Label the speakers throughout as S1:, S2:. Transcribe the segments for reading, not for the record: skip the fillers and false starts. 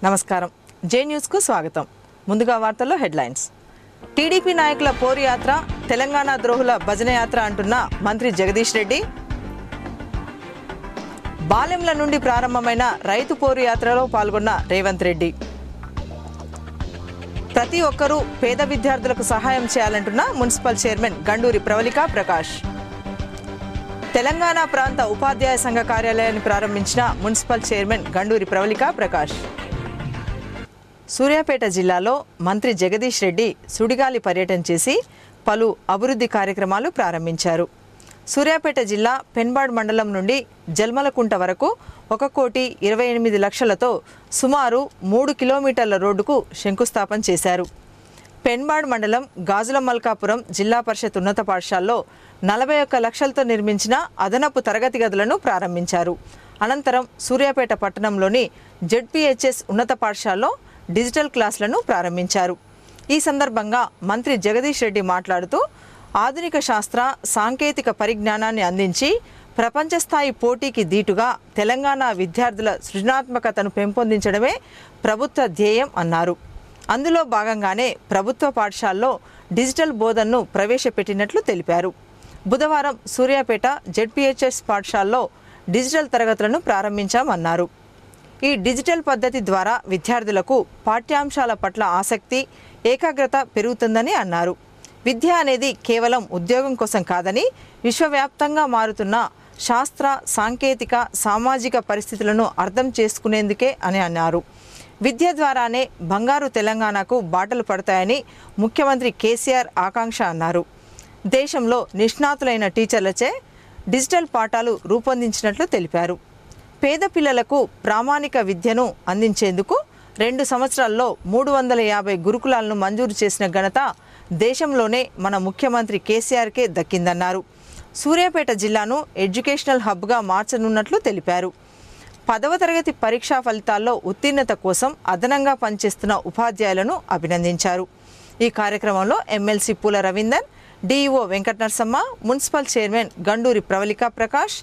S1: నమస్కారం. జే న్యూస్ కు స్వాగతం. ముందుగా వార్తల్లో హెడ్లైన్స్. టీడీపీ నాయకుల పోరు యాత్ర, తెలంగాణ ద్రోహుల భజన యాత్ర అంటున్న మంత్రి జగదీష్ రెడ్డి. బాలెంల నుండి ప్రారంభమైన రైతు పోరు యాత్రలో పాల్గొన్న రేవంత్ రెడ్డి. ప్రతి ఒక్కరూ పేద విద్యార్థులకు సహాయం చేయాలంటున్న మున్సిపల్ చైర్మన్ గండూరి ప్రవళిక ప్రకాష్. తెలంగాణ ప్రాంత ఉపాధ్యాయ సంఘ కార్యాలయాన్ని ప్రారంభించిన మున్సిపల్ చైర్మన్ గండూరి ప్రవళిక ప్రకాష్. సూర్యాపేట జిల్లాలో మంత్రి జగదీష్ రెడ్డి సుడిగాలి పర్యటన చేసి పలు అభివృద్ధి కార్యక్రమాలు ప్రారంభించారు. సూర్యాపేట జిల్లా పెన్బాడ్ మండలం నుండి జల్మలకుంట వరకు 1,28,00,000తో సుమారు 3 కిలోమీటర్ల రోడ్డుకు శంకుస్థాపన చేశారు. పెన్బాడ్ మండలం గాజుల మల్కాపురం జిల్లా పరిషత్ ఉన్నత పాఠశాలలో 41 లక్షలతో నిర్మించిన అదనపు తరగతి గదులను ప్రారంభించారు. అనంతరం సూర్యాపేట పట్టణంలోని జెడ్పీహెచ్ఎస్ ఉన్నత పాఠశాలలో డిజిటల్ క్లాసులను ప్రారంభించారు. ఈ సందర్భంగా మంత్రి జగదీష్ రెడ్డి మాట్లాడుతూ ఆధునిక శాస్త్ర సాంకేతిక పరిజ్ఞానాన్ని అందించి ప్రపంచ స్థాయి పోటీకి దీటుగా తెలంగాణ విద్యార్థుల సృజనాత్మకతను పెంపొందించడమే ప్రభుత్వ ధ్యేయం అన్నారు. అందులో భాగంగానే ప్రభుత్వ పాఠశాలలో డిజిటల్ బోధనను ప్రవేశపెట్టినట్లు తెలిపారు. బుధవారం సూర్యాపేట జెడ్పీహెచ్ఎస్ పాఠశాలలో డిజిటల్ తరగతులను ప్రారంభించామన్నారు. ఈ డిజిటల్ పద్ధతి ద్వారా విద్యార్థులకు పాఠ్యాంశాల పట్ల ఆసక్తి, ఏకాగ్రత పెరుగుతుందని అన్నారు. విద్య అనేది కేవలం ఉద్యోగం కోసం కాదని, విశ్వవ్యాప్తంగా మారుతున్న శాస్త్ర సాంకేతిక సామాజిక పరిస్థితులను అర్థం చేసుకునేందుకే అని అన్నారు. విద్య ద్వారానే బంగారు తెలంగాణకు బాటలు పడతాయని ముఖ్యమంత్రి కేసీఆర్ ఆకాంక్ష అన్నారు. దేశంలో నిష్ణాతులైన టీచర్లచే డిజిటల్ పాఠాలు రూపొందించినట్లు తెలిపారు. పేద పిల్లలకు ప్రామాణిక విద్యను అందించేందుకు 2 సంవత్సరాల్లో 350 గురుకులాలను మంజూరు చేసిన ఘనత దేశంలోనే మన ముఖ్యమంత్రి కేసీఆర్కే దక్కిందన్నారు. సూర్యాపేట జిల్లాను ఎడ్యుకేషనల్ హబ్గా మార్చనున్నట్లు తెలిపారు. 10వ తరగతి పరీక్షా ఫలితాల్లో ఉత్తీర్ణత కోసం అదనంగా పనిచేస్తున్న ఉపాధ్యాయులను అభినందించారు. ఈ కార్యక్రమంలో MLC Poola Ravinder, DEO Venkata Narasamma, municipal chairman Ganduri Pravalika Prakash,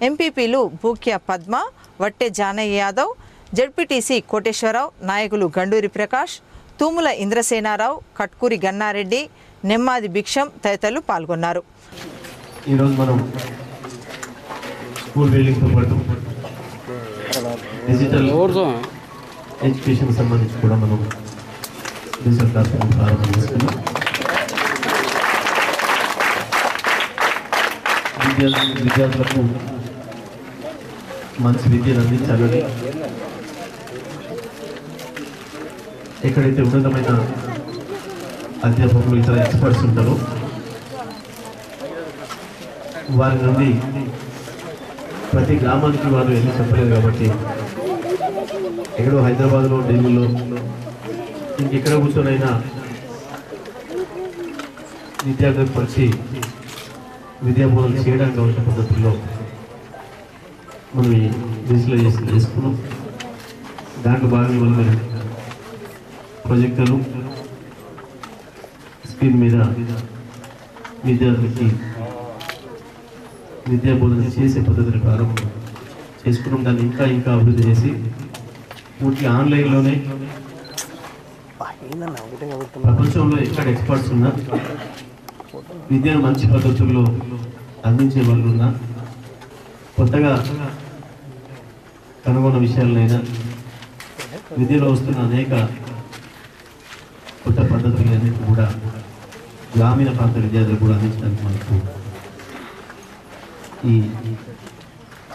S1: ఎంపీపీలు భూక్య పద్మ, వట్టె జానయ్య యాదవ్, జెడ్పీటీసీ కోటేశ్వరరావు, నాయకులు గండూరి ప్రకాష్, తూముల ఇంద్రసేనారావు, కట్కూరి గన్నారెడ్డి, నెమ్మాది భిక్షం తదితరులు పాల్గొన్నారు.
S2: ఈరోజు మనం స్కూల్ బిల్డింగ్తో పాటు డిజిటల్ ఎడ్యుకేషన్ సంబంధించి కూడా మనం డిజిటల్ క్లాస్ రూమ్ ప్రారంభం చేసుకున్నాం. విద్యార్థులకు మంచి విద్యను అందించాలని, ఎక్కడైతే ఉన్నతమైన అధ్యాపకులు ఇతర ఎక్స్పర్ట్స్ ఉంటారో వారి నుండి ప్రతి గ్రామానికి వారు వెళ్ళి చెప్పలేదు కాబట్టి ఎక్కడో హైదరాబాద్లో, ఢిల్లీలో, ఇంకెక్కడ కూర్చొనైనా విద్యార్థులకు పరిచి విద్యాబోధన చేయడానికి కావాల్సిన పద్ధతుల్లో మనం ఈ డిజిటలైజేషన్ చేసుకున్నాం. దాంట్లో భాగంగా మనం ప్రాజెక్టులు స్క్రీన్ మీద విద్యార్థులకి విద్యాబోధన చేసే పద్ధతిని ప్రారంభం చేసుకున్నాం. దాన్ని ఇంకా ఇంకా అభివృద్ధి చేసి పూర్తి ఆన్లైన్లోనే ప్రపంచంలో ఎక్కడ ఎక్స్పర్ట్స్ ఉన్నా, విద్యను మంచి పద్ధతుల్లో అందించే వాళ్ళు ఉన్నా, కొత్తగా కనుగొన్న విషయాలనైనా, విద్యలో వస్తున్న అనేక కొత్త పద్ధతులన్నింటినీ కూడా గ్రామీణ ప్రాంత విద్యార్థులు కూడా అందించడానికి మనకు ఈ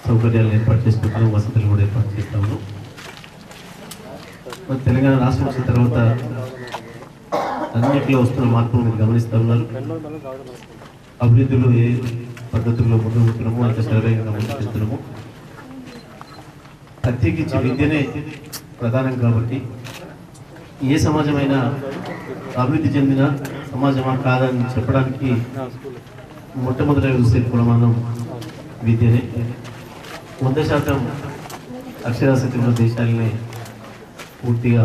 S2: సౌకర్యాలను ఏర్పాటు చేసుకుంటాము, వసతులు కూడా ఏర్పాటు చేస్తాము. మరి తెలంగాణ రాష్ట్రం వచ్చిన తర్వాత అన్నింటిలో వస్తున్న మార్పులు మీరు గమనిస్తూ ఉన్నారు. అభివృద్ధిలో ఏ పద్ధతుల్లో ముందు పోతున్నామో అంత సర్వేగా ముందుకెళ్తున్నాము. ప్రత్యేకించి విద్యనే ప్రధానం కాబట్టి ఏ సమాజమైనా అభివృద్ధి చెందిన సమాజమా కాదని చెప్పడానికి మొట్టమొదటిగా చూసే ప్రమాణం విద్యనే. 100% అక్షరాస్యత ఉన్న దేశాలనే పూర్తిగా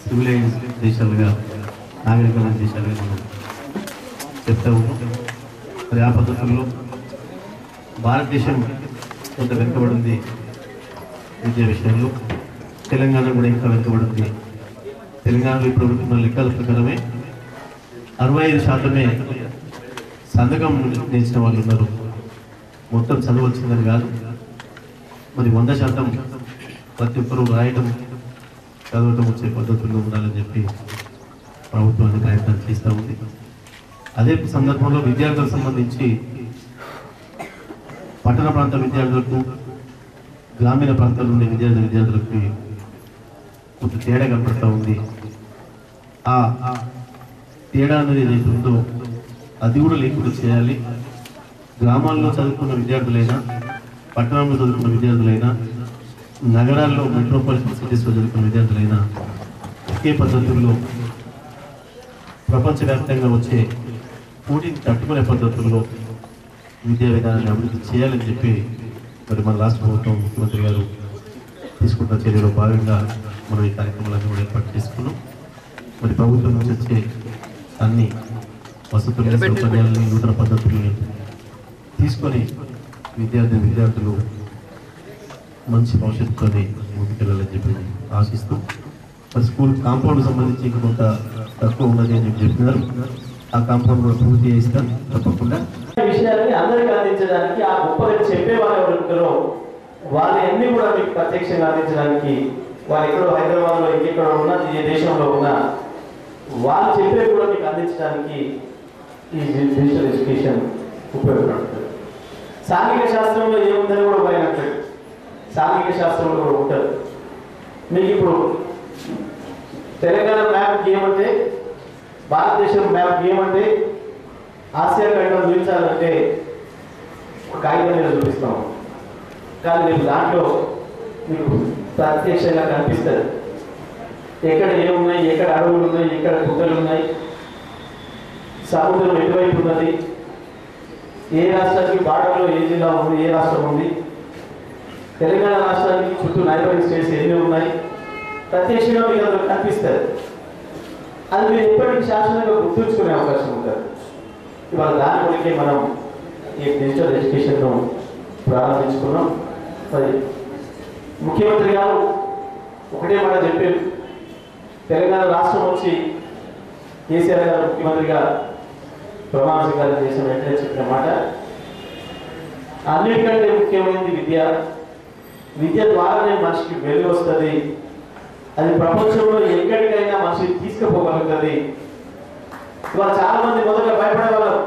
S2: సివిలైజ్ దేశాలుగా, నాగరికమైన దేశాలుగా మనం చెప్తా ఉన్నాం. మరి ఆ పద్ధతుల్లో భారతదేశం కొంత వెనుకబడింది విద్యా విషయంలో. తెలంగాణ కూడా ఇంకా వెనుకబడింది. తెలంగాణలో ఇప్పుడు ఉన్న లెక్కల ప్రకారమే 65% సంతకం నేర్చిన వాళ్ళు ఉన్నారు. మొత్తం చదువు వచ్చిందని కాదు, మరి 100% ప్రతి ఒక్కరూ రాయటం చదవటం వచ్చే పద్ధతుల్లో ఉండాలని చెప్పి ప్రభుత్వాన్ని ప్రయత్నం చేస్తూ ఉంది. అదే సందర్భంలో విద్యార్థులకు సంబంధించి పట్టణ ప్రాంత విద్యార్థులకు, గ్రామీణ ప్రాంతాల్లో ఉండే విద్యార్థులకు కొంత తేడా కనపడుతూ ఉంది. ఆ తేడా అనేది ఏదైతే ఉందో అది కూడా లేకుండా చేయాలి. గ్రామాల్లో చదువుకున్న విద్యార్థులైనా, పట్టణంలో చదువుకున్న విద్యార్థులైనా, నగరాల్లో మెట్రోపాలిటన్ సిటీస్లో చదువుకున్న విద్యార్థులైనా ఒకే పద్ధతుల్లో ప్రపంచవ్యాప్తంగా వచ్చే పోటీని తట్టుకునే పద్ధతుల్లో విద్యా విధానాన్ని అభివృద్ధి చేయాలని చెప్పి మరి మన రాష్ట్ర ప్రభుత్వం, ముఖ్యమంత్రి గారు తీసుకుంటున్న చర్యలో భాగంగా మనం ఈ కార్యక్రమాలను కూడా ఏర్పాటు చేసుకున్నాం. మరి ప్రభుత్వం నుంచి వచ్చే అన్ని వసతులు, సౌకర్యాలని, నూతన పద్ధతుల్ని తీసుకొని విద్యార్థులు మంచి భవిష్యత్తుతో ముందుకెళ్ళాలని చెప్పి ఆశిస్తూ, మరి స్కూల్ కాంపౌండ్ సంబంధించి కొంత తక్కువ ఉన్నది అని చెప్పి చెప్పినారు. ఆ కాంపౌండ్ కూడా పూర్తి చేస్తాం తప్పకుండా.
S3: విషయాన్ని అందరికీ అందించడానికి, ఆ గొప్పగా చెప్పే వాళ్ళు ఎవరు ఉంటారో వాళ్ళన్నీ కూడా మీకు ప్రత్యక్షంగా అందించడానికి, వాళ్ళు ఎక్కడో హైదరాబాద్లో ఇంకెక్కడ ఉన్నా, ఏ దేశంలో ఉన్నా వాళ్ళు చెప్పే కూడా మీకు అందించడానికి ఈ డిజిటల్ ఎడ్యుకేషన్ ఉపయోగపడుతుంది. సాంఘిక శాస్త్రంలో ఏముందని కూడా పోయినట్టు సాంఘిక శాస్త్రంలో కూడా ఉంటుంది. మీకు ఇప్పుడు తెలంగాణ మ్యాప్ ఏమంటే, భారతదేశం మ్యాప్ ఏమంటే, ఆసియా ఖండం చూపించాలంటే ఒక కాగితం మీద చూపిస్తాం, కానీ మీకు దాంట్లో మీకు ప్రత్యక్షంగా కనిపిస్తుంది ఎక్కడ ఏమున్నాయి, ఎక్కడ అడవులు ఉన్నాయి, ఎక్కడ గుట్టలు ఉన్నాయి, సముద్రం ఎటువైపు ఉన్నది, ఏ రాష్ట్రానికి బార్డర్లో ఏ జిల్లా ఉంది, ఏ రాష్ట్రం ఉంది, తెలంగాణ రాష్ట్రానికి చుట్టూ నైబరింగ్ స్టేట్స్ ఎన్ని ఉన్నాయి, ప్రత్యక్షంగా మీకు అందులో కనిపిస్తుంది. అది మీరు ఎప్పటికీ శాశ్వతంగా గుర్తుంచుకునే అవకాశం ఉంటుంది. ఇవాళ దాని కొరికే మనం ఈ డిజిటల్ ఎడ్యుకేషన్ను ప్రారంభించుకున్నాం. మరి ముఖ్యమంత్రి గారు ఒకటే మాట చెప్పారు, తెలంగాణ రాష్ట్రం వచ్చి కేసీఆర్ గారు ముఖ్యమంత్రిగా ప్రమాణ స్వీకారం చేసిన వెంటనే చెప్పిన మాట, అన్నిటికంటే ముఖ్యమైనది విద్య. విద్య ద్వారానే మనిషికి వెలుగు వస్తుంది, అది ప్రపంచంలో ఎక్కడికైనా మనిషి తీసుకుపోగలుగుతుంది. ఇవాళ చాలా మంది మొదట భయపడే వాళ్ళం,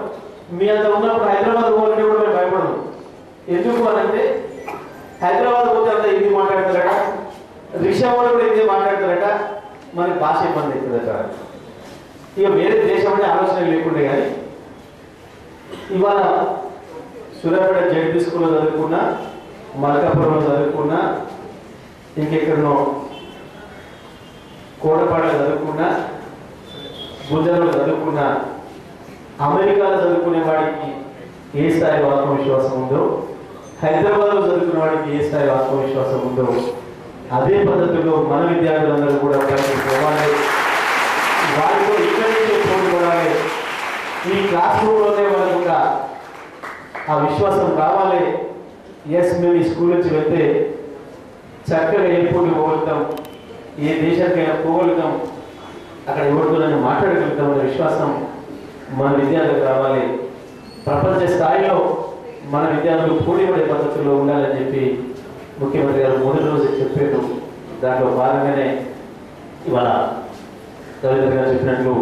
S3: మీ అంత ఉన్నప్పుడు హైదరాబాద్ పోవాలంటే కూడా మేము భయపడము. ఎందుకు అనంటే హైదరాబాద్ పోతే అంతా హిందీ మాట్లాడతారట, రిక్షా వాళ్ళు కూడా హిందీ మాట్లాడతారట, మనకి భాష ఇబ్బంది అవుతుందట. ఇక వేరే దేశం అంటే ఆలోచన లేకుండే. కానీ ఇవాళ సూర్యాపేట జెడ్పీ స్కూల్లో చదువుకున్నా, మల్కాపురంలో చదువుకున్నా, ఇంకెక్కడనో కోటపాడలో చదువుకున్నా, గుజరాత్లో చదువుకున్నా, అమెరికాలో చదువుకునే వాడికి ఏ స్థాయి ఆత్మవిశ్వాసం ఉందో, హైదరాబాద్లో చదువుకునే వాడికి ఏ స్థాయి ఆత్మవిశ్వాసం ఉందో, అదే పద్ధతిలో మన విద్యార్థులందరూ కూడా బయటకు పోవాలి. వారితో ఇక్కడి నుంచే పోటీ, ఈ క్లాస్ రూమ్లోనే వాళ్ళు కూడా ఆ విశ్వాసం రావాలి. ఎస్, మేము ఈ స్కూల్ నుంచి వెళ్తే చక్కగా ఎయిర్పోర్ట్కి పోగలుగుతాం, ఏ దేశానికైనా పోగలుగుతాం, అక్కడ ఎవరితోనైనా మాట్లాడగలుగుతాం అనే విశ్వాసం మన విద్యార్థులకు రావాలి. ప్రపంచ స్థాయిలో మన విద్యార్థులు పోటీపడే పద్ధతుల్లో ఉండాలని చెప్పి ముఖ్యమంత్రి గారు మొదటి రోజు చెప్పారు. దాంట్లో భాగంగానే ఇవాళ రవీంద్ర గారు చెప్పినట్లు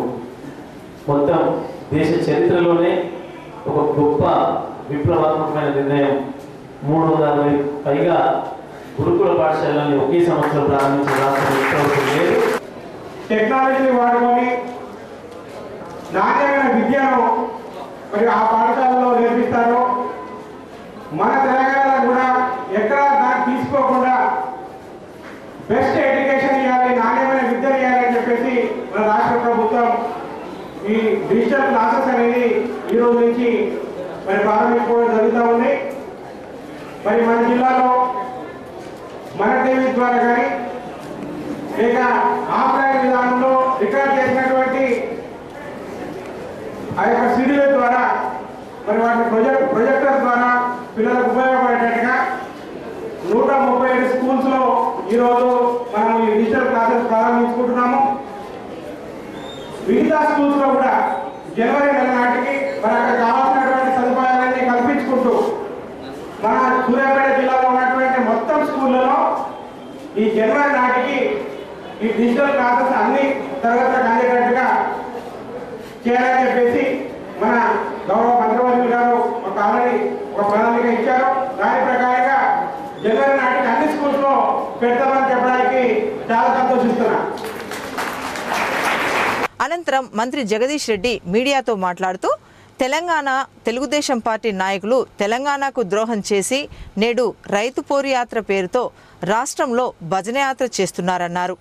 S3: మొత్తం దేశ చరిత్రలోనే ఒక గొప్ప విప్లవాత్మకమైన నిర్ణయం. 360 పైగా గురుకుల పాఠశాలని ఒకే సంవత్సరం ప్రారంభించిన రాష్ట్రం లేదు.
S4: టెక్నాలజీని వాడుకొని నాణ్యమైన విద్యను మరి ఆ పాఠశాలలో నేర్పిస్తారు. మన తెలంగాణలో కూడా ఎక్కడ దాన్ని తీసుకోకుండా బెస్ట్ ఎడ్యుకేషన్ ఇవ్వాలి, నాణ్యమైన విద్యను ఇవ్వాలని చెప్పేసి మన రాష్ట్ర ప్రభుత్వం ఈ డిజిటల్ క్లాసెస్ అనేది ఈ రోజు నుంచి మరి ప్రారంభించుకోవడం జరుగుతూ ఉంది. మరి మన జిల్లాలో మన టీవీ ద్వారా కానీ లేక ఆఫ్లైన్ విధానంలో రికార్డ్ చేసినటువంటి ఆ యొక్క సీడీల ద్వారా మరి వాటి ప్రొజెక్టర్ ద్వారా పిల్లలకు ఉపయోగపడేటట్టుగా 137 స్కూల్స్లో ఈరోజు మనం ఈ డిజిటల్ క్లాసెస్ ప్రారంభించుకుంటున్నాము. మిగతా స్కూల్స్ లో కూడా జనవరి నెల నాటికి మరి అక్కడ కావాల్సినటువంటి సదుపాయాలన్నీ కల్పించుకుంటూ మన సూర్యాపేట జిల్లాలో ఉన్నటువంటి మొత్తం స్కూళ్ళలో ఈ జనవరి నాటికి ఈ డిజిటల్ క్లాసెస్ అన్ని తరగతులకు అందేటట్టుగా చేయాలని చెప్పేసి మన గౌరవ మంత్రివర్యులు గారు ఒక ఆల్రెడీ ఒక ప్రణాళిక ఇచ్చారు. దాని ప్రకారంగా జనవరి నాటికి అన్ని స్కూల్స్ లో పెడతామని చెప్పడానికి చాలా సంతోషిస్తున్నా.
S1: అనంతరం మంత్రి జగదీష్ రెడ్డి మీడియాతో మాట్లాడుతూ తెలంగాణ తెలుగుదేశం పార్టీ నాయకులు తెలంగాణకు ద్రోహం చేసి నేడు రైతు పోరుయాత్ర పేరుతో రాష్ట్రంలో భజనయాత్ర చేస్తున్నారన్నారు.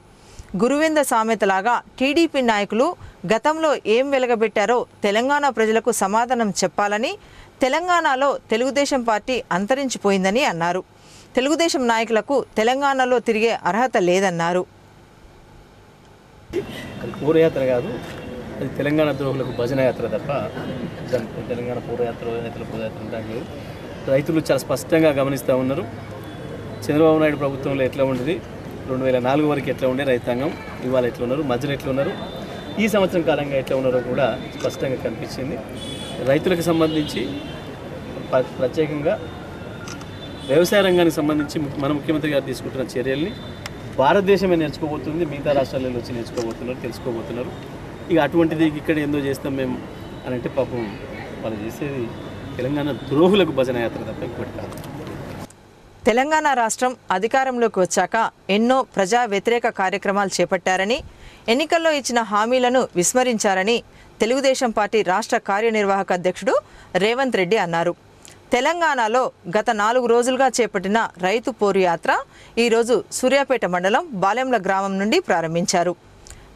S1: గురువింద సామెతలాగా టీడీపీ నాయకులు గతంలో ఏం వెలగబెట్టారో తెలంగాణ ప్రజలకు సమాధానం చెప్పాలని, తెలంగాణలో తెలుగుదేశం పార్టీ అంతరించిపోయిందని అన్నారు. తెలుగుదేశం నాయకులకు తెలంగాణలో తిరిగే అర్హత లేదన్నారు.
S5: పూరయాత్ర కాదు, అది తెలంగాణ ద్రోహులకు భజన యాత్ర తప్ప తెలంగాణ పూరయాత్ర రైతుల పూరయాత్ర అంటే రైతులు చాలా స్పష్టంగా గమనిస్తూ ఉన్నారు. చంద్రబాబు నాయుడు ప్రభుత్వంలో ఎట్లా ఉండేది, 2004 వరకు ఎట్లా ఉండే రైతాంగం, ఇవాళ ఎట్లా ఉన్నారు, మధ్యలో ఎట్లా ఉన్నారు, ఈ సంవత్సరం కాలంగా ఎట్లా ఉన్నారో కూడా స్పష్టంగా కనిపించింది. రైతులకు సంబంధించి ప్రత్యేకంగా వ్యవసాయ రంగానికి సంబంధించి మన ముఖ్యమంత్రి గారు తీసుకుంటున్న చర్యల్ని భారతదేశమే నేర్చుకోబోతుంది, మిగతా రాష్ట్రాలలో వచ్చి నేర్చుకోబోతున్నారు, తెలుసుకోబోతున్నారు. ఇక అటువంటిది ఇక్కడ ఏందో చేస్తాం మేము అని అంటే పాపం వాళ్ళు చేసేది తెలంగాణ ద్రోహులకు భజన యాత్ర తప్ప ఇంకోటి కాదు.
S1: తెలంగాణ రాష్ట్రం అధికారంలోకి వచ్చాక ఎన్నో ప్రజా వ్యతిరేక కార్యక్రమాలు చేపట్టారని, ఎన్నికల్లో ఇచ్చిన హామీలను విస్మరించారని తెలుగుదేశం పార్టీ రాష్ట్ర కార్యనిర్వాహక అధ్యక్షుడు రేవంత్ రెడ్డి అన్నారు. తెలంగాణలో గత 4 రోజులుగా చేపట్టిన రైతు పోరు యాత్ర ఈరోజు సూర్యాపేట మండలం బాలెంల గ్రామం నుండి ప్రారంభించారు.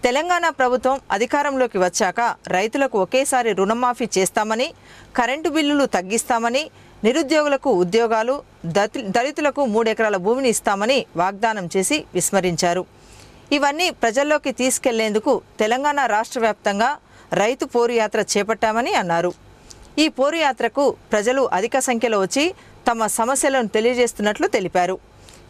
S1: తెలంగాణ ప్రభుత్వం అధికారంలోకి వచ్చాక రైతులకు ఒకేసారి రుణమాఫీ చేస్తామని, కరెంటు బిల్లులు తగ్గిస్తామని, నిరుద్యోగులకు ఉద్యోగాలు, దళితులకు 3 ఎకరాల భూమిని ఇస్తామని వాగ్దానం చేసి విస్మరించారు. ఇవన్నీ ప్రజల్లోకి తీసుకెళ్లేందుకు తెలంగాణ రాష్ట్ర వ్యాప్తంగా రైతు పోరు యాత్ర చేపట్టామని అన్నారు. ఈ పోరు యాత్రకు ప్రజలు అధిక సంఖ్యలో వచ్చి తమ సమస్యలను తెలియజేస్తున్నట్లు తెలిపారు.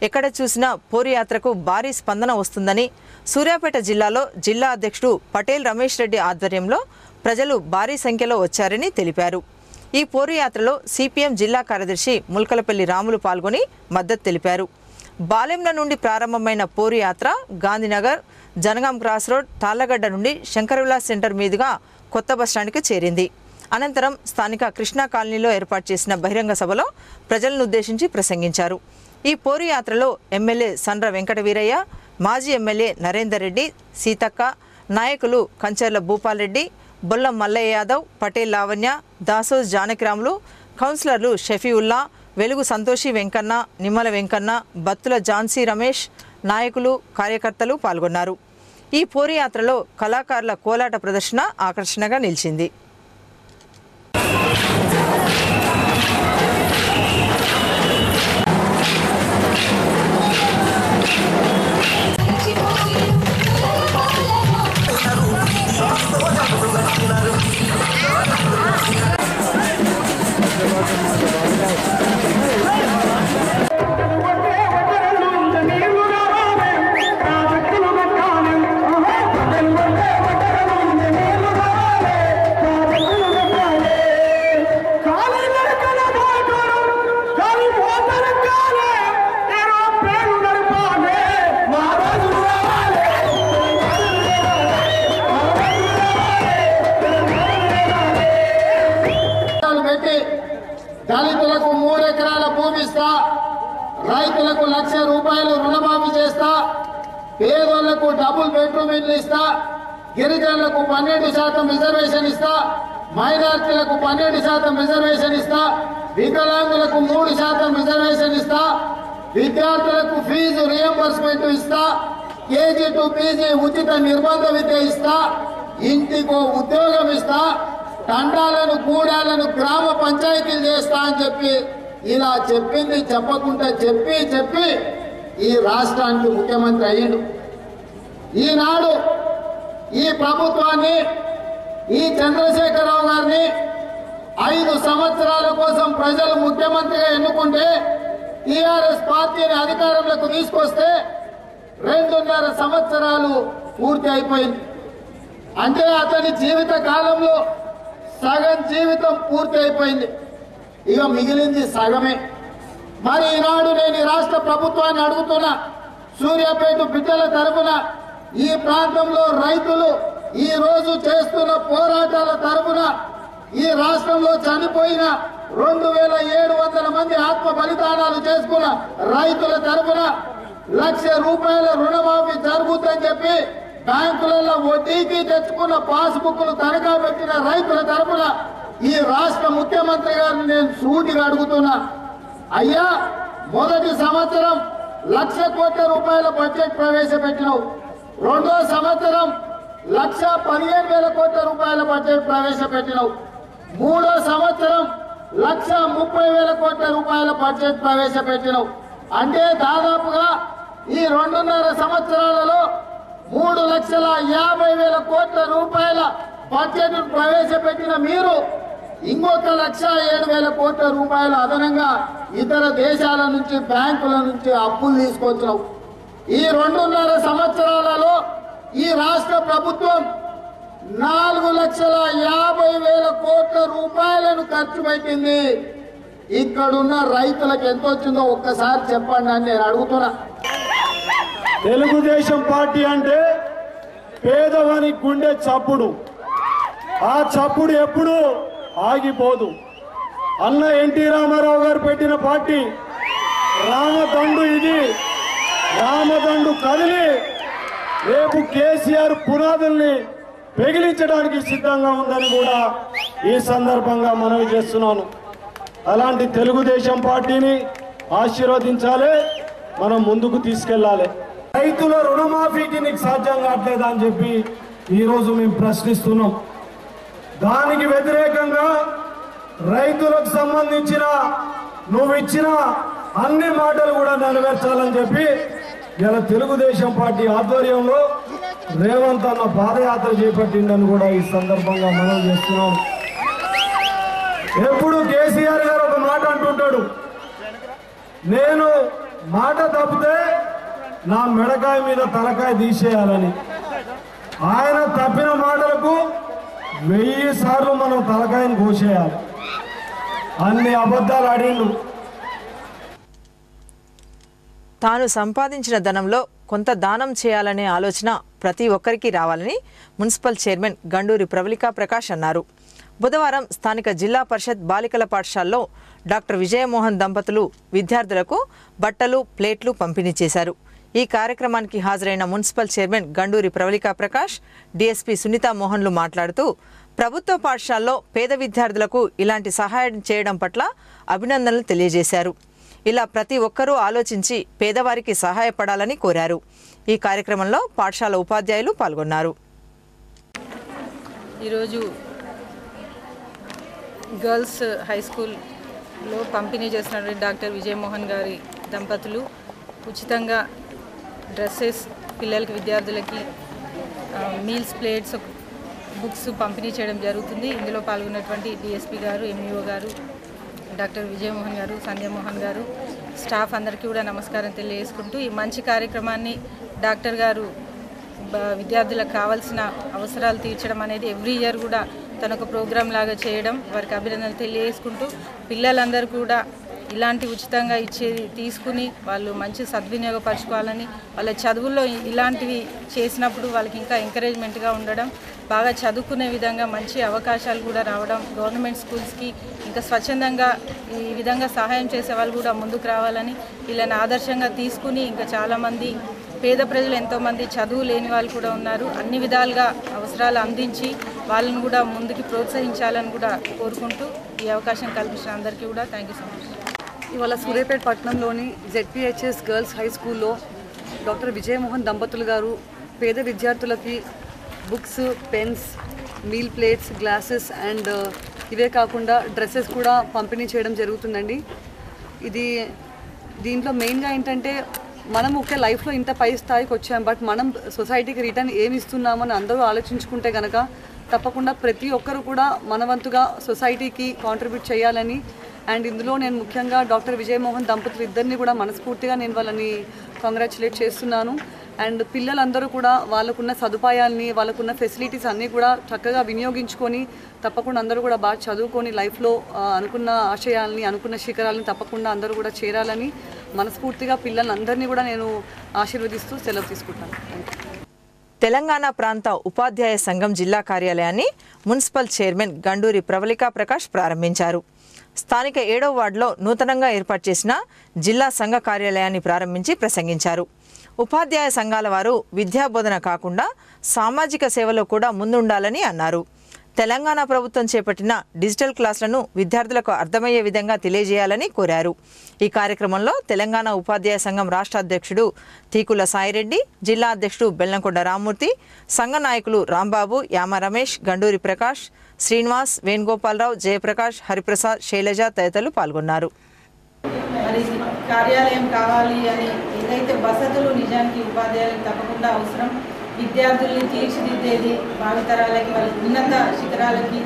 S1: ఎక్కడ చూసినా పోరు యాత్రకు భారీ స్పందన వస్తుందని, సూర్యాపేట జిల్లాలో జిల్లా అధ్యక్షుడు పటేల్ రమేష్ రెడ్డి ఆధ్వర్యంలో ప్రజలు భారీ సంఖ్యలో వచ్చారని తెలిపారు. ఈ పోరు యాత్రలో సిపిఎం జిల్లా కార్యదర్శి ముల్కలపల్లి రాములు పాల్గొని మద్దతు తెలిపారు. బాలెంల నుండి ప్రారంభమైన పోరు యాత్ర గాంధీనగర్, జనగాం క్రాస్ రోడ్, తాళ్లగడ్డ నుండి శంకరవిలాస్ సెంటర్ మీదుగా కొత్త బస్టాండ్కి చేరింది. అనంతరం స్థానిక కృష్ణా కాలనీలో ఏర్పాటు చేసిన బహిరంగ సభలో ప్రజలను ఉద్దేశించి ప్రసంగించారు. ఈ పోరు యాత్రలో ఎమ్మెల్యే సండ్ర వెంకట వీరయ్య, మాజీ ఎమ్మెల్యే నరేందర్ రెడ్డి, సీతక్క, నాయకులు కంచర్ల భూపాల్ రెడ్డి, బొల్లం మల్లయ్య యాదవ్, పటేల్ లావణ్య, దాసోజ్ జానకిరాములు, కౌన్సిలర్లు షఫీవుల్లా, వెలుగు సంతోషి వెంకన్న, నిమ్మల వెంకన్న, బత్తుల ఝాన్సీ రమేష్, నాయకులు, కార్యకర్తలు పాల్గొన్నారు. ఈ పోరు యాత్రలో కళాకారుల కోలాట ప్రదర్శన ఆకర్షణగా నిలిచింది.
S6: దళితులకు 3 ఎకరాల భూమి ఇస్తా, రైతులకు 1,00,000 రూపాయలు రుణమాఫీ చేస్తా, పేదోళ్లకు డబుల్ బెడ్రూమ్ ఇల్లు ఇస్తా, గిరిజనులకు 12% రిజర్వేషన్ ఇస్తా, మైనార్టీలకు 12% రిజర్వేషన్ ఇస్తా, వికలాంగులకు 3% రిజర్వేషన్ ఇస్తా, విద్యార్థులకు ఫీజు రియంబర్స్మెంట్ ఇస్తా, కేజీ టు పీజీ ఉచిత నిర్బంధ విద్య ఇస్తా, ఇంటికో ఉద్యోగం ఇస్తా, తండాలను గూడాలను గ్రామ పంచాయతీలు చేస్తా అని చెప్పి ఇలా చెప్పింది చెప్పకుండా చెప్పి ఈ రాష్ట్రానికి ముఖ్యమంత్రి అయ్యిండు. ఈనాడు ఈ ప్రభుత్వాన్ని, ఈ చంద్రశేఖరరావు గారిని 5 సంవత్సరాల కోసం ప్రజలు ముఖ్యమంత్రిగా ఎన్నుకుంటే టీఆర్ఎస్ పార్టీని అధికారంలోకి తీసుకొస్తే 2.5 సంవత్సరాలు పూర్తి అయిపోయింది. అంటే అతని జీవిత కాలంలో సగం జీవితం పూర్తి అయిపోయింది. ఇక మిగిలింది సగమే. మరి ఈనాడు నేను ఈ రాష్ట్ర ప్రభుత్వాన్ని అడుగుతున్నా, సూర్యాపేట బిడ్డల తరపున ఈ ప్రాంతంలో రైతులు ఈ రోజు చేస్తున్న పోరాటాల తరపున ఈ రాష్ట్రంలో చనిపోయిన 2700 మంది ఆత్మ బలిదానాలు చేసుకున్న రైతుల తరపున ₹1,00,000 రుణమాఫీ జరుగుతుందని చెప్పి బ్యాంకులలో వడ్డీకి తెచ్చుకున్న పాస్బుక్లు తనఖా పెట్టిన రైతుల తరపున ఈ రాష్ట్ర ముఖ్యమంత్రి గారిని నేను సూటిగా అడుగుతున్నా, అయ్యా మొదటి సంవత్సరం ₹1,00,000 కోట్ల బడ్జెట్ ప్రవేశపెట్టినావు, రెండో సంవత్సరం ₹1,15,000 కోట్ల బడ్జెట్ ప్రవేశపెట్టినావు, మూడో సంవత్సరం ₹1,30,000 కోట్ల బడ్జెట్ ప్రవేశపెట్టినావు. అంటే దాదాపుగా ఈ 2.5 సంవత్సరాలలో ₹3,50,000 కోట్ల బడ్జెట్ ప్రవేశపెట్టిన మీరు ఇంకొక ₹1,07,000 కోట్ల అదనంగా ఇతర దేశాల నుంచి బ్యాంకుల నుంచి అప్పులు తీసుకొచ్చినావు. ఈ 2.5 సంవత్సరాలలో ఈ రాష్ట్ర ప్రభుత్వం ₹4,50,000 కోట్ల ఖర్చు పెట్టింది. ఇక్కడున్న రైతులకు ఎంత వచ్చిందో ఒక్కసారి చెప్పండి అని నేను అడుగుతున్నా.
S7: తెలుగుదేశం పార్టీ అంటే పేదవాని గుండె చప్పుడు. ఆ చప్పుడు ఎప్పుడు ఆగిపోదు. అన్న ఎన్టీ రామారావు గారు పెట్టిన పార్టీ రామదండు. ఇది రామదండు కదిలి రేపు కేసీఆర్ పునాదుల్ని పెగిలించడానికి సిద్ధంగా ఉందని కూడా ఈ సందర్భంగా మనవి చేస్తున్నాను. అలాంటి తెలుగుదేశం పార్టీని ఆశీర్వదించాలి, మనం ముందుకు తీసుకెళ్లాలి. రైతుల రుణమాఫీకి నీకు సాధ్యం కావట్లేదా అని చెప్పి ఈరోజు మేము ప్రశ్నిస్తున్నాం. దానికి వ్యతిరేకంగా రైతులకు సంబంధించిన నువ్వు ఇచ్చిన అన్ని మాటలు కూడా నెరవేర్చాలని చెప్పి ఇలా తెలుగుదేశం పార్టీ ఆధ్వర్యంలో రేవంత్ అన్న పాదయాత్ర చేపట్టిందని కూడా ఈ సందర్భంగా మనం చేస్తున్నాం. ఎప్పుడు కేసీఆర్ గారు ఒక మాట అంటుంటాడు, నేను మాట తప్పితే నా మెడకాయ మీద తలకాయ తీసేయాలని. ఆయన తప్పిన మాటలకు 1000 సార్లు మనం తలకాయను కోసేయాలి. అన్ని అబద్ధాలు ఆడిండు.
S1: తాను సంపాదించిన ధనంలో కొంత దానం చేయాలనే ఆలోచన ప్రతి ఒక్కరికి రావాలని మున్సిపల్ చైర్మన్ గండూరి ప్రవళికా ప్రకాష్ అన్నారు. బుధవారం స్థానిక జిల్లా పరిషత్ బాలికల పాఠశాలలో డాక్టర్ విజయమోహన్ దంపతులు విద్యార్థులకు బట్టలు, ప్లేట్లు పంపిణీ చేశారు. ఈ కార్యక్రమానికి హాజరైన municipal chairman Gandoori Pravalika Prakash, DSP Sunitha మోహన్లు మాట్లాడుతూ ప్రభుత్వ పాఠశాలలో పేద విద్యార్థులకు ఇలాంటి సహాయం చేయడం పట్ల అభినందనలు తెలియజేశారు. ఇలా ప్రతి ఒక్కరూ ఆలోచించి పేదవారికి సహాయపడాలని కోరారు. ఈ కార్యక్రమంలో పాఠశాల ఉపాధ్యాయులు పాల్గొన్నారు.
S8: ఈరోజు గర్ల్స్ హై స్కూల్లో పంపిణీ చేసినటువంటి డాక్టర్ విజయమోహన్ గారి దంపతులు ఉచితంగా డ్రెస్సెస్, పిల్లలకి విద్యార్థులకి మీల్స్, ప్లేట్స్, బుక్స్ పంపిణీ చేయడం జరుగుతుంది. ఇందులో పాల్గొన్నటువంటి డిఎస్పీ గారు, ఎంఈఓ గారు, డాక్టర్ విజయమోహన్ గారు, సంధ్యామోహన్ గారు, స్టాఫ్ అందరికీ కూడా నమస్కారం తెలియజేసుకుంటూ ఈ మంచి కార్యక్రమాన్ని డాక్టర్ గారు విద్యార్థులకు కావాల్సిన అవసరాలు తీర్చడం అనేది ఎవ్రీ ఇయర్ కూడా తనొక ప్రోగ్రాం లాగా చేయడం, వారికి అభినందనలు తెలియజేసుకుంటూ పిల్లలందరూ కూడా ఇలాంటి ఉచితంగా ఇచ్చేది తీసుకుని వాళ్ళు మంచి సద్వినియోగపరచుకోవాలని, వాళ్ళ చదువుల్లో ఇలాంటివి చేసినప్పుడు వాళ్ళకి ఇంకా ఎంకరేజ్మెంట్గా ఉండడం, బాగా చదువుకునే విధంగా మంచి అవకాశాలు కూడా రావడం, గవర్నమెంట్ స్కూల్స్కి ఇంకా స్వచ్ఛందంగా ఈ విధంగా సహాయం చేసే వాళ్ళు కూడా ముందుకు రావాలని వీళ్ళని ఆదర్శంగా తీసుకుని ఇంకా చాలామంది పేద ప్రజలు ఎంతోమంది చదువు లేని వాళ్ళు కూడా ఉన్నారు, అన్ని విధాలుగా అవసరాలు అందించి వాళ్ళని కూడా ముందుకు ప్రోత్సహించాలని కూడా కోరుకుంటూ ఈ అవకాశం కల్పించిన అందరికీ కూడా థ్యాంక్ యూ సో మచ్.
S9: ఇవాళ సూర్యాపేట పట్టణంలోని జెడ్పీహెచ్ఎస్ గర్ల్స్ హై స్కూల్లో డాక్టర్ విజయమోహన్ దంపతులు గారు పేద విద్యార్థులకి books, pens, meal plates, glasses and ఇవే కాకుండా డ్రెస్సెస్ కూడా పంపిణీ చేయడం జరుగుతుందండి. దీంట్లో మెయిన్గా ఏంటంటే మనం ఒకే లైఫ్లో ఇంత పై స్థాయికి వచ్చాం, బట్ మనం సొసైటీకి రిటర్న్ ఏమి ఇస్తున్నామని అందరూ ఆలోచించుకుంటే కనుక తప్పకుండా ప్రతి ఒక్కరు కూడా మన వంతుగా సొసైటీకి కాంట్రిబ్యూట్ చేయాలని అండ్ ఇందులో నేను ముఖ్యంగా డాక్టర్ విజయమోహన్ దంపతులు ఇద్దరిని కూడా మనస్ఫూర్తిగా నేను వాళ్ళని కంగ్రాచులేట్ చేస్తున్నాను. అండ్ పిల్లలందరూ కూడా వాళ్ళకున్న సదుపాయాల్ని, వాళ్ళకున్న ఫెసిలిటీస్ అన్నీ కూడా చక్కగా వినియోగించుకొని తప్పకుండా అందరూ కూడా బాగా చదువుకొని లైఫ్లో అనుకున్న ఆశయాల్ని, అనుకున్న శిఖరాలని తప్పకుండా అందరూ కూడా చేరాలని మనస్ఫూర్తిగా పిల్లలందరినీ కూడా నేను ఆశీర్వదిస్తూ సెలవు తీసుకుంటాను.
S1: తెలంగాణ ప్రాంత ఉపాధ్యాయ సంఘం జిల్లా కార్యాలయాన్ని మున్సిపల్ చైర్మన్ గండూరి ప్రవళికా ప్రకాష్ ప్రారంభించారు. స్థానిక 7వ వార్డులో నూతనంగా ఏర్పాటు చేసిన జిల్లా సంఘ కార్యాలయాన్ని ప్రారంభించి ప్రసంగించారు. ఉపాధ్యాయ సంఘాల వారు విద్యాబోధన కాకుండా సామాజిక సేవలో కూడా ముందుండాలని అన్నారు. తెలంగాణ ప్రభుత్వం చేపట్టిన డిజిటల్ క్లాసులను విద్యార్థులకు అర్థమయ్యే విధంగా తెలియజేయాలని కోరారు. ఈ కార్యక్రమంలో తెలంగాణ ఉపాధ్యాయ సంఘం రాష్ట్ర అధ్యక్షుడు తీకుల సాయిరెడ్డి, జిల్లా అధ్యక్షుడు బెల్లంకొండ రామ్మూర్తి, సంఘ నాయకులు రాంబాబు, యామ రమేష్, గండూరి ప్రకాష్, శ్రీనివాస్, వేణుగోపాలరావు, జయప్రకాష్, హరిప్రసాద్, శైలజ తదితరులు పాల్గొన్నారు.
S8: మరి కార్యాలయం కావాలి అని ఏదైతే వసతులు నిజానికి ఉపాధ్యాయులకు తప్పకుండా అవసరం. విద్యార్థుల్ని తీర్చిదిద్దేది భావితరాలకి, వాళ్ళ ఉన్నత శిఖరాలకి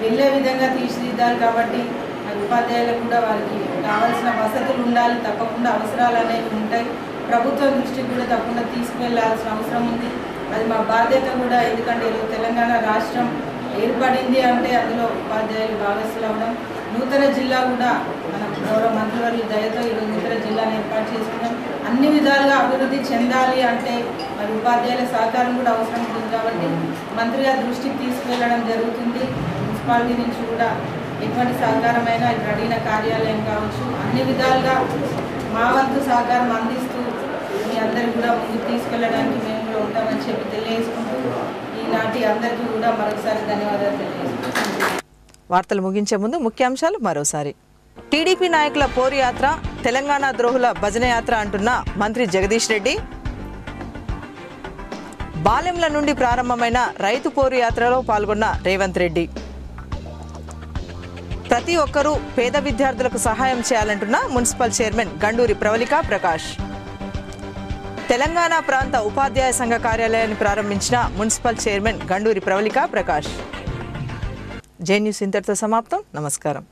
S8: వెళ్ళే విధంగా తీర్చిదిద్దాలి. కాబట్టి ఉపాధ్యాయులకు కూడా వారికి కావాల్సిన వసతులు ఉండాలి. తప్పకుండా అవసరాలు అనేవి ఉంటాయి. ప్రభుత్వం దృష్టికి కూడా తప్పకుండా తీసుకువెళ్లాల్సిన అవసరం ఉంది. అది మా బాధ్యత కూడా. ఎందుకంటే తెలంగాణ రాష్ట్రం ఏర్పడింది అంటే అందులో ఉపాధ్యాయులు భాగస్వాములు అవ్వడం. నూతన జిల్లా కూడా మన గౌరవ మంత్రివర్యుల దయతో ఈరోజు నూతన జిల్లాను ఏర్పాటు చేసుకున్నాం. అన్ని విధాలుగా అభివృద్ధి చెందాలి అంటే మరి ఉపాధ్యాయుల సహకారం కూడా అవసరం ఉంటుంది. కాబట్టి మంత్రి గారి దృష్టికి తీసుకువెళ్ళడం జరుగుతుంది. మున్సిపాలిటీ నుంచి కూడా ఎటువంటి సహకారమైనా ఇక్కడ అడిగిన కార్యాలయం కావచ్చు, అన్ని విధాలుగా మా వంతు సహకారం అందిస్తూ మీ అందరికీ కూడా ముందుకు తీసుకెళ్ళడానికి మేము కూడా ఉంటామని చెప్పి తెలియజేసుకుంటూ ఈనాటి అందరికీ కూడా మరొకసారి ధన్యవాదాలు తెలియజేసుకుంటున్నాను.
S1: వార్తలు ముగించే ముందు ముఖ్యాంశాలు మరోసారి. టీడీపీ నాయకుల పోరు యాత్ర, తెలంగాణ ద్రోహుల భజన యాత్ర అంటున్న మంత్రి జగదీష్ రెడ్డి. బాలెంల నుండి ప్రారంభమైన రైతు పోరు యాత్రలో పాల్గొన్న రేవంత్ రెడ్డి. ప్రతి ఒక్కరూ పేద విద్యార్థులకు సహాయం చేయాలంటున్న మున్సిపల్ చైర్మన్ గండూరి ప్రవళికా ప్రకాష్. తెలంగాణ ప్రాంత ఉపాధ్యాయ సంఘ కార్యాలయాన్ని ప్రారంభించిన మున్సిపల్ చైర్మన్ గండూరి ప్రవళికా ప్రకాష్. జే న్యూస్ ఇంతటితో సమాప్తం. నమస్కారం.